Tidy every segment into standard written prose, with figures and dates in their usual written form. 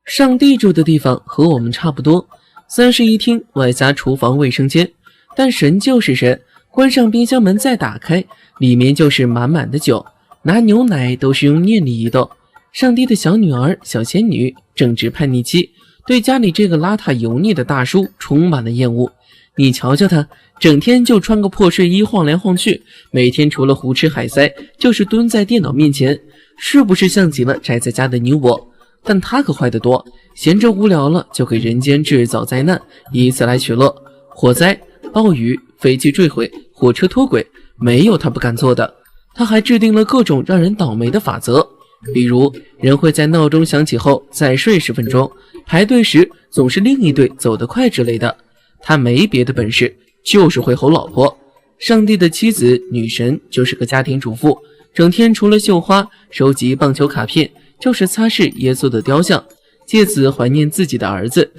上帝住的地方和我们差不多，三室一厅外加厨房卫生间，但神就是神，关上冰箱门再打开，里面就是满满的酒，拿牛奶都是用念力移动。上帝的小女儿小仙女正值叛逆期，对家里这个邋遢油腻的大叔充满了厌恶。你瞧瞧他，整天就穿个破睡衣晃来晃去，每天除了胡吃海塞就是蹲在电脑面前，是不是像极了宅在家的你我？但他可坏得多，闲着无聊了就给人间制造灾难，以此来取乐。火灾、暴雨、飞机坠毁、火车脱轨，没有他不敢做的。他还制定了各种让人倒霉的法则，比如人会在闹钟响起后再睡10分钟，排队时总是另一队走得快之类的。他没别的本事，就是会吼老婆。上帝的妻子女神就是个家庭主妇，整天除了绣花、收集棒球卡片，就是擦拭耶稣的雕像，借此怀念自己的儿子。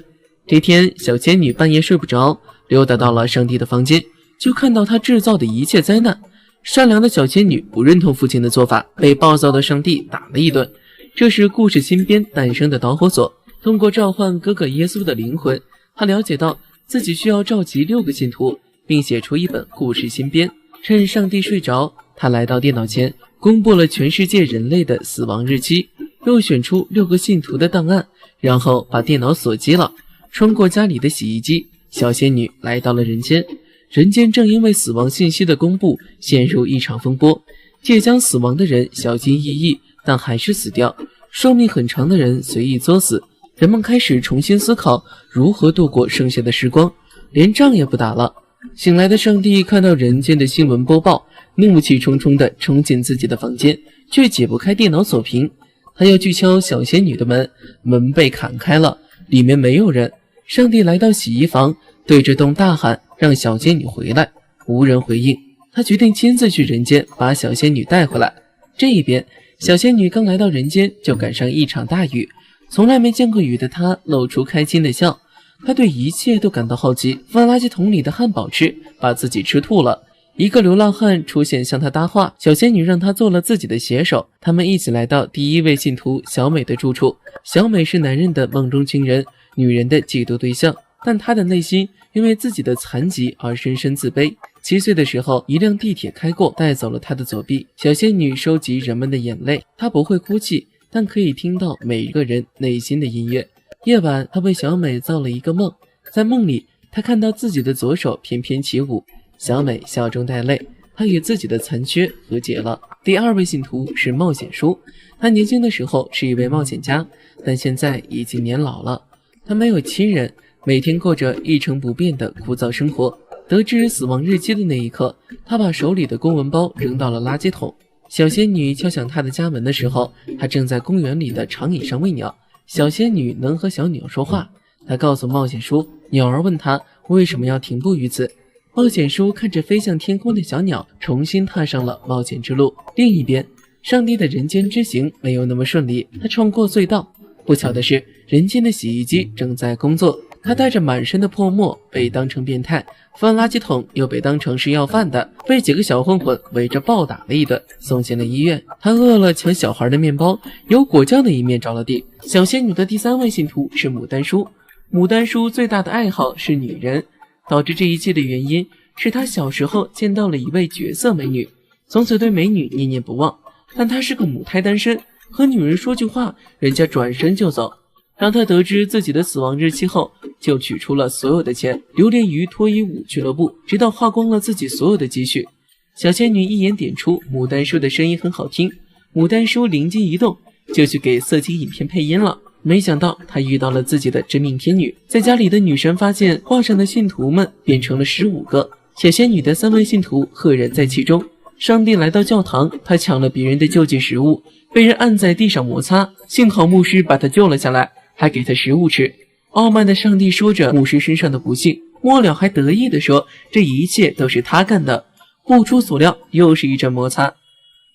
这天，小仙女半夜睡不着，溜达到了上帝的房间，就看到他制造的一切灾难。善良的小仙女不认同父亲的做法，被暴躁的上帝打了一顿。这是故事新编诞生的导火索。通过召唤哥哥耶稣的灵魂，他了解到自己需要召集6个信徒，并写出一本故事新编。趁上帝睡着，他来到电脑前，公布了全世界人类的死亡日期，又选出6个信徒的档案，然后把电脑锁机了。穿过家里的洗衣机，小仙女来到了人间。人间正因为死亡信息的公布陷入一场风波，即将死亡的人小心翼翼，但还是死掉；寿命很长的人随意作死。人们开始重新思考如何度过剩下的时光，连仗也不打了。醒来的上帝看到人间的新闻播报，怒气冲冲地冲进自己的房间，却解不开电脑锁屏。他要去敲小仙女的门，门被砍开了，里面没有人。上帝来到洗衣房，对着洞大喊，让小仙女回来，无人回应。他决定亲自去人间把小仙女带回来。这一边，小仙女刚来到人间就赶上一场大雨，从来没见过雨的她露出开心的笑。她对一切都感到好奇，翻垃圾桶里的汉堡吃，把自己吃吐了。一个流浪汉出现向她搭话，小仙女让他做了自己的写手。他们一起来到第一位信徒小美的住处。小美是男人的梦中情人，女人的嫉妒对象，但她的内心因为自己的残疾而深深自卑。7岁的时候，一辆地铁开过，带走了她的左臂。小仙女收集人们的眼泪，她不会哭泣，但可以听到每个人内心的音乐。夜晚，她为小美造了一个梦，在梦里，她看到自己的左手翩翩起舞。小美笑中带泪，她与自己的残缺和解了。第2位信徒是冒险叔，他年轻的时候是一位冒险家，但现在已经年老了。他没有亲人，每天过着一成不变的枯燥生活。得知死亡日期的那一刻，他把手里的公文包扔到了垃圾桶。小仙女敲响他的家门的时候，他正在公园里的长椅上喂鸟。小仙女能和小鸟说话，她告诉冒险叔，鸟儿问他为什么要停步于此。冒险叔看着飞向天空的小鸟，重新踏上了冒险之路。另一边，上帝的人间之行没有那么顺利，他闯过隧道。不巧的是，人间的洗衣机正在工作，他带着满身的破沫，被当成变态；翻垃圾桶又被当成是要饭的，被几个小混混围着暴打了一顿，送进了医院。他饿了，抢小孩的面包，有果酱的一面着了地。小仙女的第3位信徒是牡丹叔，牡丹叔最大的爱好是女人，导致这一切的原因是他小时候见到了一位绝色美女，从此对美女念念不忘。但他是个母胎单身，和女人说句话，人家转身就走。当他得知自己的死亡日期后，就取出了所有的钱，流连于脱衣舞俱乐部，直到花光了自己所有的积蓄。小仙女一眼点出牡丹叔的声音很好听，牡丹叔灵机一动，就去给色情影片配音了。没想到他遇到了自己的真命天女，在家里的女神发现画上的信徒们变成了15个，小仙女的3位信徒赫然在其中。上帝来到教堂，他抢了别人的救济食物，被人按在地上摩擦，幸好牧师把他救了下来，还给他食物吃。傲慢的上帝说着牧师身上的不幸，末了还得意地说这一切都是他干的。不出所料，又是一阵摩擦。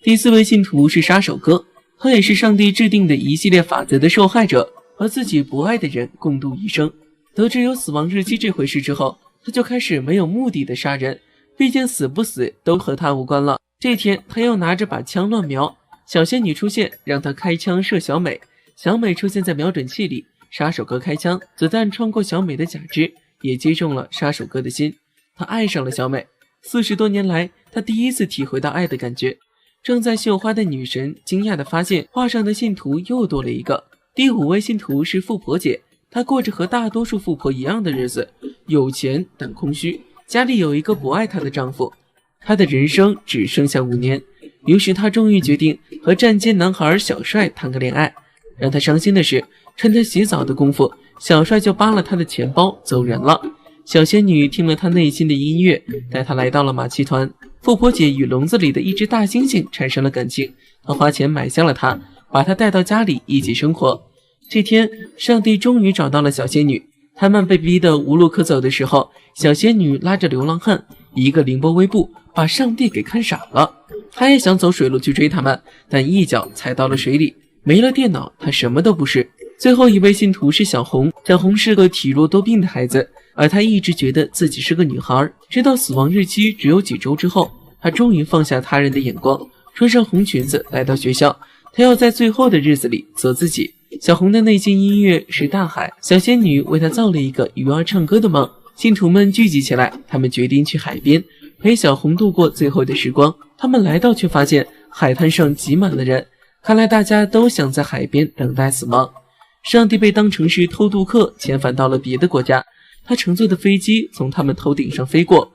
第4位信徒是杀手哥，他也是上帝制定的一系列法则的受害者，和自己不爱的人共度一生。得知有死亡日期这回事之后，他就开始没有目的的杀人，毕竟死不死都和他无关了。这天，他又拿着把枪乱瞄，小仙女出现，让他开枪射小美。小美出现在瞄准器里，杀手哥开枪，子弹穿过小美的假肢，也击中了杀手哥的心。他爱上了小美，40多年来，他第一次体会到爱的感觉。正在绣花的女神惊讶地发现，画上的信徒又多了一个。第5位信徒是富婆姐，她过着和大多数富婆一样的日子，有钱但空虚，家里有一个不爱她的丈夫，她的人生只剩下5年。于是她终于决定和战舰男孩小帅谈个恋爱。让她伤心的是，趁她洗澡的功夫，小帅就扒了她的钱包走人了。小仙女听了她内心的音乐，带她来到了马戏团。富婆姐与笼子里的一只大猩猩产生了感情，她花钱买下了她，把她带到家里一起生活。这天，上帝终于找到了小仙女，他们被逼得无路可走的时候，小仙女拉着流浪汉，一个凌波微步把上帝给看傻了。他也想走水路去追他们，但一脚踩到了水里，没了电脑，他什么都不是。最后一位信徒是小红，小红是个体弱多病的孩子，而她一直觉得自己是个女孩，直到死亡日期只有几周之后，她终于放下他人的眼光，穿上红裙子来到学校。她要在最后的日子里做自己。小红的内心音乐是大海，小仙女为她造了一个鱼儿唱歌的梦。信徒们聚集起来，他们决定去海边陪小红度过最后的时光。他们来到却发现海滩上挤满了人，看来大家都想在海边等待死亡。上帝被当成是偷渡客遣返到了别的国家，他乘坐的飞机从他们头顶上飞过。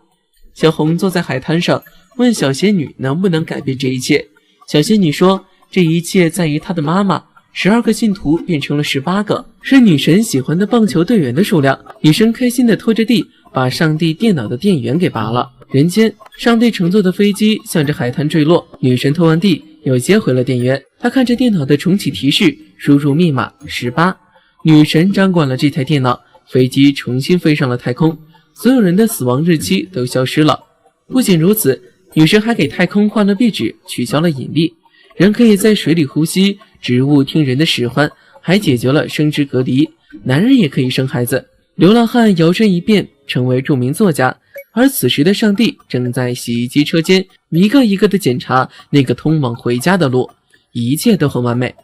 小红坐在海滩上，问小仙女能不能改变这一切。小仙女说，这一切在于她的妈妈。12个信徒变成了18个，是女神喜欢的棒球队员的数量。女神开心地拖着地，把上帝电脑的电源给拔了。人间，上帝乘坐的飞机向着海滩坠落，女神拖完地又接回了电源。她看着电脑的重启提示，输入密码18。女神掌管了这台电脑，飞机重新飞上了太空，所有人的死亡日期都消失了。不仅如此，女神还给太空换了壁纸，取消了引力，人可以在水里呼吸，植物听人的使唤，还解决了生殖隔离，男人也可以生孩子。流浪汉摇身一变成为著名作家，而此时的上帝正在洗衣机车间一个一个地检查那个通往回家的路，一切都很完美。